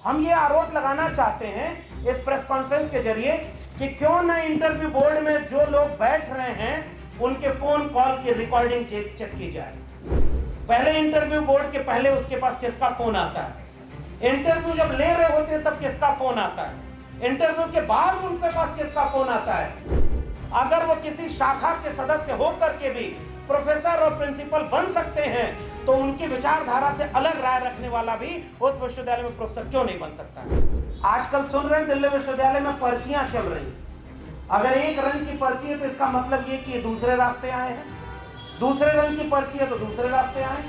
हम ये आरोप लगाना चाहते हैं इस प्रेस कॉन्फ्रेंस के जरिए कि क्यों न इंटरव्यू बोर्ड में जो लोग बैठ रहे हैं उनके फोन कॉल की रिकॉर्डिंग चेक की जाए। पहले इंटरव्यू बोर्ड के पहले उसके पास किसका फोन आता है, इंटरव्यू जब ले रहे होते हैं तब किसका फोन आता है, इंटरव्यू के बाद उनके पास किसका फोन आता है। अगर वो किसी शाखा के सदस्य होकर के भी प्रोफेसर और प्रिंसिपल बन सकते हैं तो उनकी विचारधारा से अलग राय रखने वाला भी उस विश्वविद्यालय में प्रोफेसर क्यों नहीं बन सकता है। आजकल सुन रहे हैं दिल्ली विश्वविद्यालय में पर्चियां चल रही, अगर एक रंग की पर्ची है तो इसका मतलब ये कि दूसरे रास्ते आए हैं, दूसरे रंग की पर्ची है तो दूसरे रास्ते आए।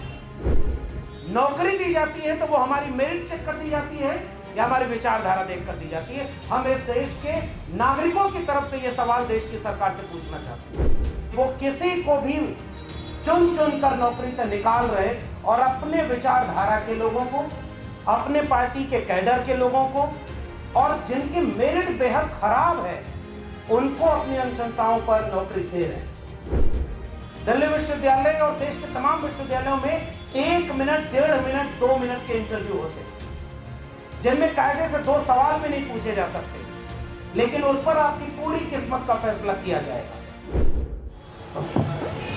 नौकरी दी जाती है तो वो हमारी मेरिट चेक कर दी जाती है या हमारी विचारधारा देख कर दी जाती है। हम इस देश के नागरिकों की तरफ से ये सवाल देश की सरकार से पूछना चाहते हैं। वो किसी को भी चुन चुन कर नौकरी से निकाल रहे और अपने विचारधारा के लोगों को, अपने पार्टी के कैडर के लोगों को और जिनकी मेरिट बेहद खराब है उनको अपनी अनुशंसाओं पर नौकरी दे रहे हैं। दिल्ली विश्वविद्यालय और देश के तमाम विश्वविद्यालयों में 1 मिनट, 1.5 मिनट, 2 मिनट के इंटरव्यू होते हैं जिनमें कायदे से 2 सवाल भी नहीं पूछे जा सकते, लेकिन उस पर आपकी पूरी किस्मत का फैसला किया जाएगा।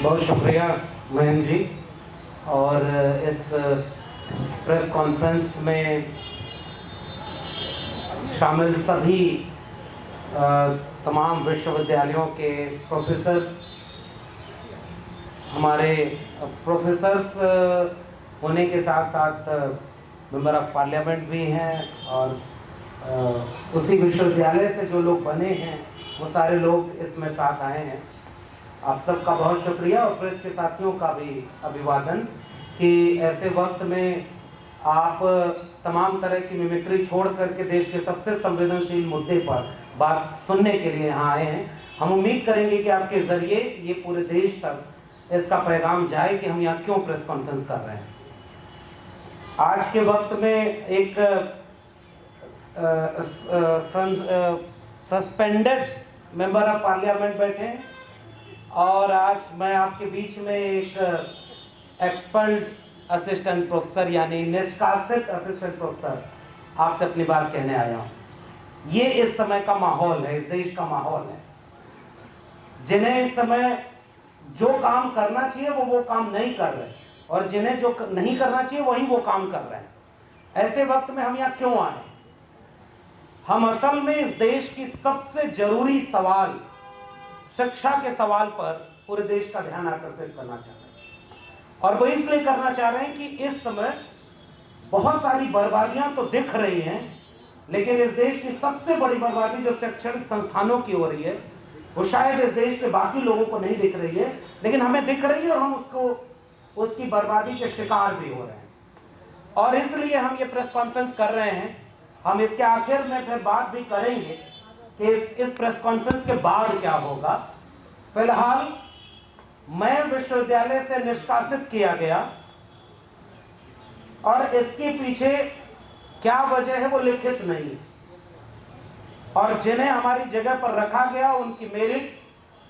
बहुत शुक्रिया मयंक जी। और इस प्रेस कॉन्फ्रेंस में शामिल सभी तमाम विश्वविद्यालयों के प्रोफेसर्स, हमारे प्रोफेसर्स होने के साथ साथ मेंबर ऑफ पार्लियामेंट भी हैं और उसी विश्वविद्यालय से जो लोग बने हैं वो सारे लोग इसमें साथ आए हैं। आप सबका बहुत शुक्रिया और प्रेस के साथियों का भी अभिवादन कि ऐसे वक्त में आप तमाम तरह की मिमिक्री छोड़ करके देश के सबसे संवेदनशील मुद्दे पर बात सुनने के लिए यहाँ आए हैं। हम उम्मीद करेंगे कि आपके ज़रिए ये पूरे देश तक इसका पैगाम जाए कि हम यहाँ क्यों प्रेस कॉन्फ्रेंस कर रहे हैं। आज के वक्त में एक सस्पेंडेड मेंबर ऑफ पार्लियामेंट बैठे हैं और आज मैं आपके बीच में एक एक्सपर्ट असिस्टेंट प्रोफेसर यानी निष्कासित असिस्टेंट प्रोफेसर आपसे अपनी बात कहने आया हूँ। ये इस समय का माहौल है, इस देश का माहौल है। जिन्हें इस समय जो काम करना चाहिए वो काम नहीं कर रहे और जिन्हें जो नहीं करना चाहिए वही वो काम कर रहे हैं। ऐसे वक्त में हम यहाँ क्यों आए? हम असल में इस देश की सबसे जरूरी सवाल, शिक्षा के सवाल पर पूरे देश का ध्यान आकर्षित करना चाह रहे हैं और वो इसलिए करना चाह रहे हैं कि इस समय बहुत सारी बर्बादियां तो दिख रही हैं, लेकिन इस देश की सबसे बड़ी बर्बादी जो शैक्षणिक संस्थानों की हो रही है वो शायद इस देश के बाकी लोगों को नहीं दिख रही है, लेकिन हमें दिख रही है और हम उसकी बर्बादी के शिकार भी हो रहे हैं। और इसलिए हम ये प्रेस कॉन्फ्रेंस कर रहे हैं। हम इसके आखिर में फिर बात भी करेंगे कि इस प्रेस कॉन्फ्रेंस के बाद क्या होगा। फिलहाल मैं विश्वविद्यालय से निष्कासित किया गया और इसके पीछे क्या वजह है वो लिखित नहीं, और जिन्हें हमारी जगह पर रखा गया उनकी मेरिट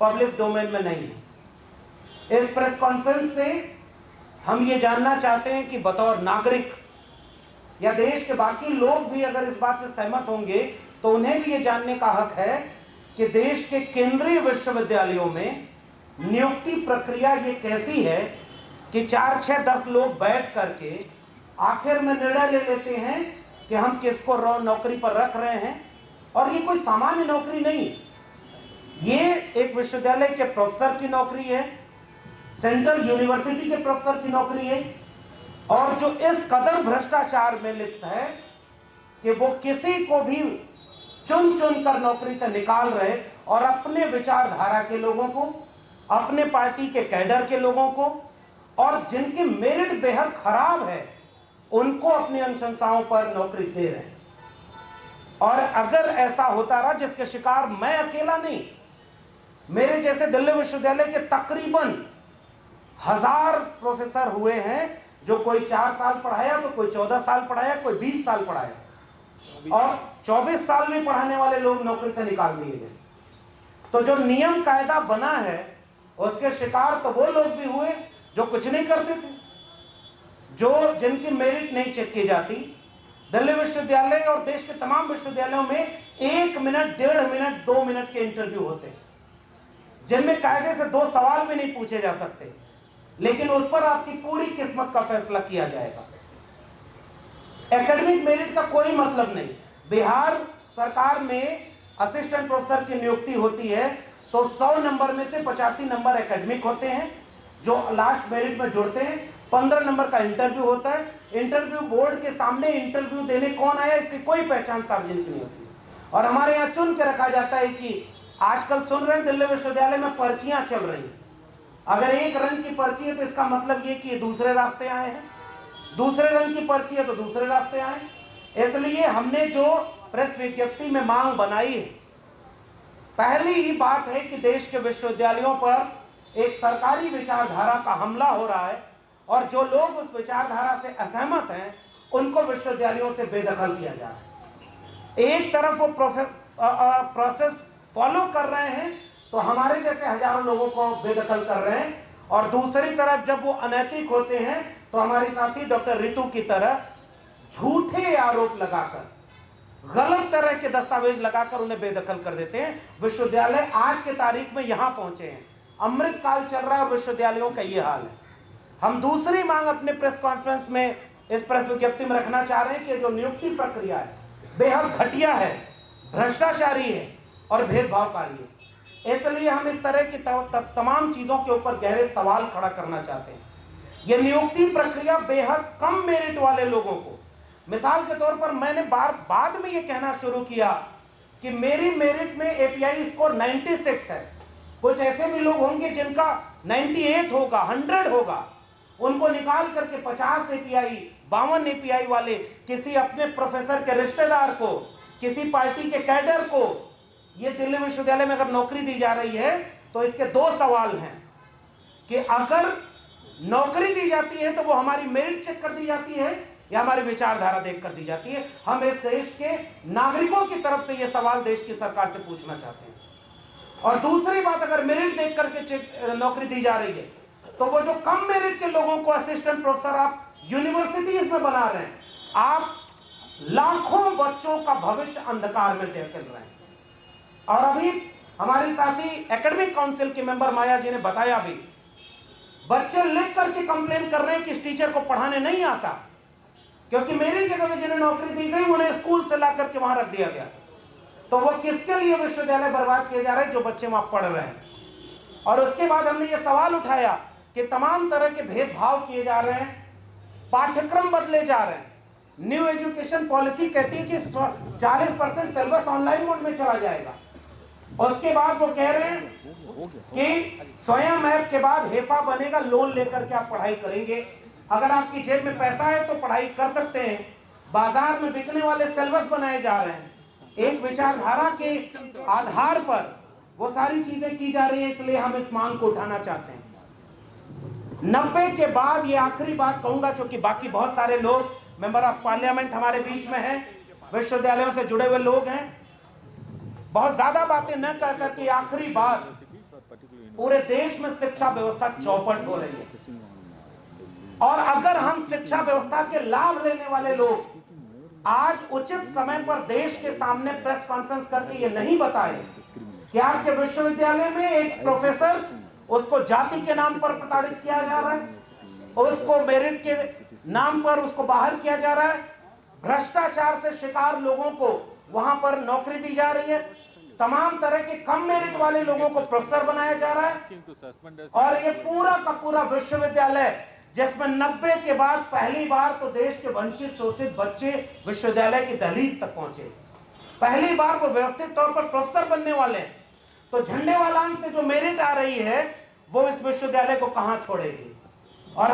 पब्लिक डोमेन में नहीं है। इस प्रेस कॉन्फ्रेंस से हम ये जानना चाहते हैं कि बतौर नागरिक या देश के बाकी लोग भी अगर इस बात से सहमत होंगे तो उन्हें भी ये जानने का हक है कि देश के केंद्रीय विश्वविद्यालयों में नियुक्ति प्रक्रिया ये कैसी है कि 4, 6, 10 लोग बैठ करके आखिर में निर्णय ले लेते हैं कि हम किसको नौकरी पर रख रहे हैं। और ये कोई सामान्य नौकरी नहीं, ये एक विश्वविद्यालय के प्रोफेसर की नौकरी है, सेंट्रल यूनिवर्सिटी के प्रोफेसर की नौकरी है, और जो इस कदर भ्रष्टाचार में लिप्त है कि वो किसी को भी चुन चुन कर नौकरी से निकाल रहे और अपने विचारधारा के लोगों को, अपने पार्टी के कैडर के लोगों को और जिनकी मेरिट बेहद खराब है उनको अपनी अनुशंसाओं पर नौकरी दे रहे हैं। और अगर ऐसा होता रहा, जिसके शिकार मैं अकेला नहीं, मेरे जैसे दिल्ली विश्वविद्यालय के तकरीबन 1000 प्रोफेसर हुए हैं, जो कोई 4 साल पढ़ाया तो कोई 14 साल पढ़ाया, कोई 20 साल पढ़ाया और 24 साल में पढ़ाने वाले लोग नौकरी से निकाल दिए गए। तो जो नियम कायदा बना है उसके शिकार तो वो लोग भी हुए जो कुछ नहीं करते थे, जिनकी मेरिट नहीं चेक की जाती, दिल्ली विश्वविद्यालय और देश के तमाम विश्वविद्यालयों में 1 मिनट, 1.5 मिनट, 2 मिनट के इंटरव्यू होते हैं, जिनमें कायदे से 2 सवाल भी नहीं पूछे जा सकते, लेकिन उस पर आपकी पूरी किस्मत का फैसला किया जाएगा। एकेडमिक मेरिट का कोई मतलब नहीं। बिहार सरकार में असिस्टेंट प्रोफेसर की नियुक्ति होती है तो 100 नंबर में से 85 नंबर एकेडमिक होते हैं जो लास्ट मेरिट में जुड़ते हैं। 15 नंबर का इंटरव्यू होता है। इंटरव्यू बोर्ड के सामने इंटरव्यू देने कौन आया इसकी कोई पहचान सार्वजनिक नहीं होती, और हमारे यहाँ चुन के रखा जाता है कि आजकल सुन रहे हैं दिल्ली विश्वविद्यालय में पर्चियां चल रही हैं। अगर एक रंग की पर्ची है तो इसका मतलब ये कि दूसरे रास्ते आए हैं, दूसरे रंग की पर्ची है तो दूसरे रास्ते आए। इसलिए हमने जो प्रेस विज्ञप्ति में मांग बनाई है, पहली ही बात है कि देश के विश्वविद्यालयों पर एक सरकारी विचारधारा का हमला हो रहा है, और जो लोग उस विचारधारा से असहमत हैं उनको विश्वविद्यालयों से बेदखल किया जा रहा है। एक तरफ वो प्रोसेस फॉलो कर रहे हैं तो हमारे जैसे हजारों लोगों को बेदखल कर रहे हैं, और दूसरी तरफ जब वो अनैतिक होते हैं तो हमारी साथी डॉक्टर रितु की तरह झूठे आरोप लगाकर, गलत तरह के दस्तावेज लगाकर उन्हें बेदखल कर देते हैं। विश्वविद्यालय आज के तारीख में यहां पहुंचे हैं, अमृत काल चल रहा है और विश्वविद्यालयों का ये हाल है। हम दूसरी मांग अपने प्रेस कॉन्फ्रेंस में, इस प्रेस विज्ञप्ति में रखना चाह रहे हैं कि जो नियुक्ति प्रक्रिया है बेहद घटिया है, भ्रष्टाचारी है और भेदभावकारी है। इसलिए हम इस तरह की तमाम चीजों के ऊपर गहरे सवाल खड़ा करना चाहते हैं। यह नियुक्ति प्रक्रिया बेहद कम मेरिट वाले लोगों को, मिसाल के तौर पर मैंने बाद में यह कहना शुरू किया कि मेरी मेरिट में एपीआई स्कोर 96 है। कुछ ऐसे भी लोग होंगे जिनका 98 होगा, 100 होगा, उनको निकाल करके 50 एपीआई, 52 एपीआई वाले किसी अपने प्रोफेसर के रिश्तेदार को, किसी पार्टी के कैडर को ये दिल्ली विश्वविद्यालय में अगर नौकरी दी जा रही है तो इसके 2 सवाल हैं कि अगर नौकरी दी जाती है तो वो हमारी मेरिट चेक कर दी जाती है या हमारी विचारधारा देख कर दी जाती है। हम इस देश के नागरिकों की तरफ से ये सवाल देश की सरकार से पूछना चाहते हैं। और दूसरी बात, अगर मेरिट देख करके नौकरी दी जा रही है तो वो जो कम मेरिट के लोगों को असिस्टेंट प्रोफेसर आप यूनिवर्सिटीज में बना रहे हैं, आप लाखों बच्चों का भविष्य अंधकार में ढकेल रहे हैं। और अभी हमारी साथी एकेडमिक काउंसिल के मेंबर माया जी ने बताया भी, बच्चे लिख करके कंप्लेन कर रहे हैं कि इस टीचर को पढ़ाने नहीं आता, क्योंकि मेरी जगह में जिन्हें नौकरी दी गई उन्हें स्कूल से ला करके वहां रख दिया गया। तो वो किसके लिए विश्वविद्यालय बर्बाद किए जा रहे हैं? जो बच्चे वहां पढ़ रहे हैं। और उसके बाद हमने ये सवाल उठाया कि तमाम तरह के भेदभाव किए जा रहे हैं, पाठ्यक्रम बदले जा रहे हैं। न्यू एजुकेशन पॉलिसी कहती है कि 40% सिलेबस ऑनलाइन मोड में चला जाएगा। उसके बाद वो कह रहे हैं कि स्वयं ऐप के बाद हेफा बनेगा, लोन लेकर के आप पढ़ाई करेंगे। अगर आपकी जेब में पैसा है तो पढ़ाई कर सकते हैं। बाजार में बिकने वाले सिलेबस बनाए जा रहे हैं। एक विचारधारा के आधार पर वो सारी चीजें की जा रही है। इसलिए हम इस मांग को उठाना चाहते हैं। 90 के बाद ये आखिरी बात कहूंगा, चूंकि बाकी बहुत सारे लोग मेंबर ऑफ पार्लियामेंट हमारे बीच में हैं, विश्वविद्यालयों से जुड़े हुए लोग हैं। बहुत ज्यादा बातें न कर करके आखिरी बात, पूरे देश में शिक्षा व्यवस्था चौपट हो रही है, और अगर हम शिक्षा व्यवस्था के लाभ लेने वाले लोग आज उचित समय पर देश के सामने प्रेस कॉन्फ्रेंस करके ये नहीं बताए कि आपके विश्वविद्यालय में एक प्रोफेसर, उसको जाति के नाम पर प्रताड़ित किया जा रहा है, उसको मेरिट के नाम पर उसको बाहर किया जा रहा है, भ्रष्टाचार से शिकार लोगों को वहां पर नौकरी दी जा रही है, तमाम तरह के कम मेरिट वाले लोगों को प्रोफेसर बनाया जा रहा है, और ये पूरा का पूरा विश्वविद्यालय जिसमें 90 के बाद पहली बार तो देश के वंचित शोषित बच्चे विश्वविद्यालय की दहलीज तक पहुंचे, पहली बार वो व्यवस्थित तौर पर प्रोफेसर बनने वाले हैं, तो झंडे वालान से जो मेरिट आ रही है वो इस विश्वविद्यालय को कहां छोड़ेगी। और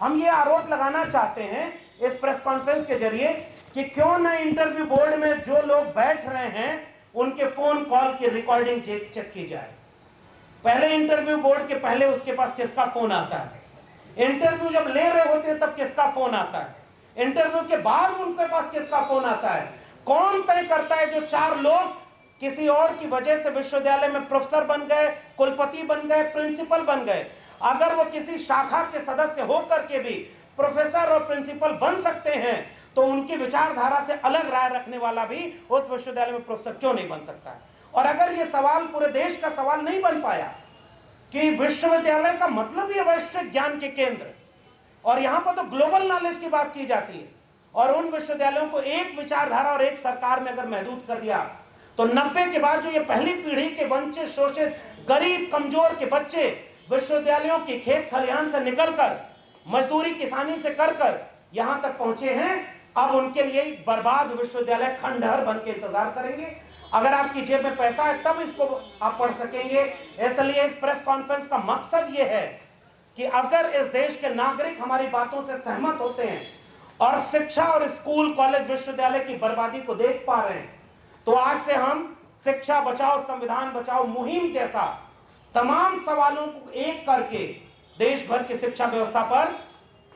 हम ये आरोप लगाना चाहते हैं इस प्रेस कॉन्फ्रेंस के जरिए कि क्यों न इंटरव्यू बोर्ड में जो लोग बैठ रहे हैं उनके फोन कॉल की रिकॉर्डिंग चेक की जाए। पहले इंटरव्यू बोर्ड के पहले उसके पास किसका फोन आता है, इंटरव्यू जब ले रहे होते हैं तब किसका फोन आता है, इंटरव्यू के बाद उनके पास किसका फोन आता है, कौन तय करता है जो 4 लोग किसी और की वजह से विश्वविद्यालय में प्रोफेसर बन गए, कुलपति बन गए, प्रिंसिपल बन गए, अगर वो किसी शाखा के सदस्य होकर के भी प्रोफेसर और प्रिंसिपल बन सकते हैं तो उनकी विचारधारा से अलग राय रखने वाला भी उस विश्वविद्यालय में प्रोफेसर क्यों नहीं बन सकता है। और अगर ये सवाल पूरे देश का सवाल नहीं बन पाया कि विश्वविद्यालय का मतलब ही वैश्विक ज्ञान के केंद्र, और यहां पर तो ग्लोबल नॉलेज की बात की जाती है, और उन विश्वविद्यालयों को एक विचारधारा और एक सरकार में अगर महदूद कर दिया तो 90 के बाद जो ये पहली पीढ़ी के वंचित, शोषित, गरीब, कमजोर के बच्चे विश्वविद्यालयों की खेत खलिहान से निकलकर मजदूरी किसानी से कर यहां तक पहुंचे हैं, अब उनके लिए एक बर्बाद विश्वविद्यालय खंडहर बन के इंतजार करेंगे। अगर आपकी जेब में पैसा है तब इसको आप पढ़ सकेंगे। इसलिए इस प्रेस कॉन्फ्रेंस का मकसद ये है कि अगर इस देश के नागरिक हमारी बातों से सहमत होते हैं और शिक्षा और स्कूल, कॉलेज, विश्वविद्यालय की बर्बादी को देख पा रहे हैं, तो आज से हम शिक्षा बचाओ संविधान बचाओ मुहिम जैसा तमाम सवालों को एक करके देश भर की शिक्षा व्यवस्था पर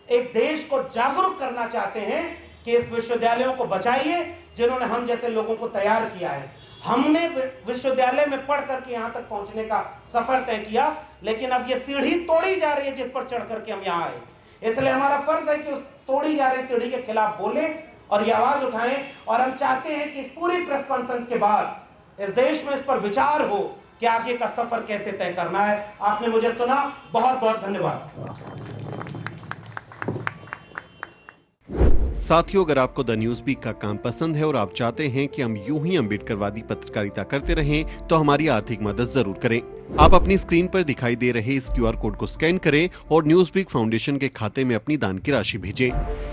एक देश को जागरूक करना चाहते हैं कि इस विश्वविद्यालयों को बचाइए जिन्होंने हम जैसे लोगों को तैयार किया है। हमने विश्वविद्यालय में पढ़ करके यहाँ तक पहुँचने का सफर तय किया, लेकिन अब ये सीढ़ी तोड़ी जा रही है जिस पर चढ़ करके हम यहाँ आए। इसलिए हमारा फर्ज है कि उस तोड़ी जा रही सीढ़ी के खिलाफ बोलें और ये आवाज उठाएं। और हम चाहते हैं कि इस पूरी प्रेस कॉन्फ्रेंस के बाद इस देश में इस पर विचार हो कि आगे का सफर कैसे तय करना है। आपने मुझे सुना, बहुत बहुत धन्यवाद। साथियों, अगर आपको द न्यूज वीक का काम पसंद है और आप चाहते हैं कि हम यूं ही अम्बेडकरवादी पत्रकारिता करते रहें, तो हमारी आर्थिक मदद जरूर करें। आप अपनी स्क्रीन पर दिखाई दे रहे इस QR कोड को स्कैन करें और न्यूज वीक फाउंडेशन के खाते में अपनी दान की राशि भेजें।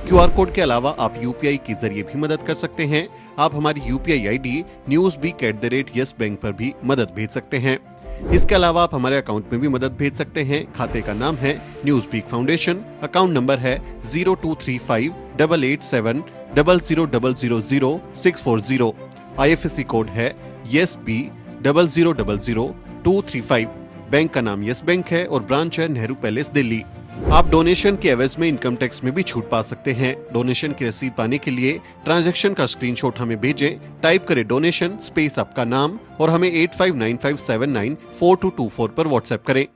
QR कोड के अलावा आप UPI के जरिए भी मदद कर सकते हैं। आप हमारी UPI ID newsweek@yes bank पर भी मदद भेज सकते हैं। इसके अलावा आप हमारे अकाउंट में भी मदद भेज सकते हैं। खाते का नाम है Newsweek Foundation, account number है 02358800000640। IFSC कोड है YesB000235। बैंक का नाम यस बैंक है और ब्रांच है नेहरू पैलेस, दिल्ली। आप डोनेशन के एवज में इनकम टैक्स में भी छूट पा सकते हैं। डोनेशन की रसीद पाने के लिए ट्रांजैक्शन का स्क्रीनशॉट हमें भेजें। टाइप करें डोनेशन स्पेस आपका नाम और हमें 8595794224 पर व्हाट्सएप करें।